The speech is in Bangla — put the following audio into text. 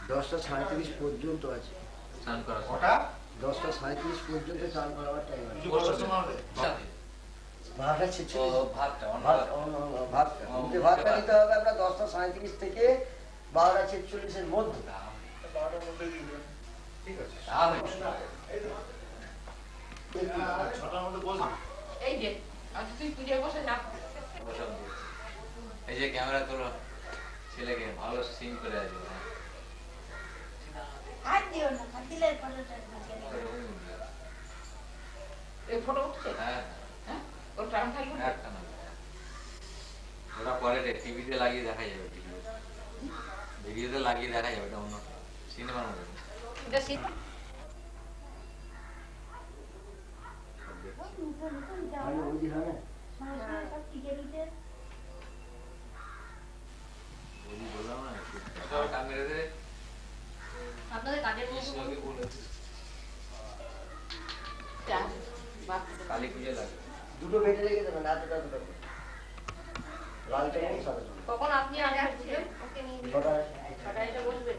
10:37 পর্যন্ত আছে। স্নান করা কটা? 10:37 পর্যন্ত চান করার টাইম আছে। কিছু কষ্ট হবে? ভাতটা ছেড়ে ভাতটা ভাতটা নিতে হবে আপনার 10:37 থেকে 12:46 মধ্যে। 12টার মধ্যে দিবেন। ঠিক আছে। তাহলে 6টার মধ্যে বসবি। এই যে আজ তুই পূজায় বসে না। এই যে ক্যামেরা তোলো ছেলেকে ভালো সিন করে আছে হাত দিও না, হাত দিলে ফটোটা এই ফটো উঠছে হ্যাঁ হ্যাঁ ওর টাইম থাকবে না একটা না ওটা পরে টিভিতে লাগিয়ে দেখা যাবে ভিডিওতে লাগিয়ে দেখা যাবে এটা অন্য সিনেমার মধ্যে এটা সিট সব টিকে দিতে বললাম না মেরে দে আপনাদের কাজের কৃষ্ণকে বলেছে চা বাপ কালী পুজো লাগে দুটো বেটে রেখে দেবেন, দুটো লাল চা সাদা চা। কখন আপনি আগে আসছিলেন ওকে নিয়ে ছটায়। ছটায় এসে বসবেন।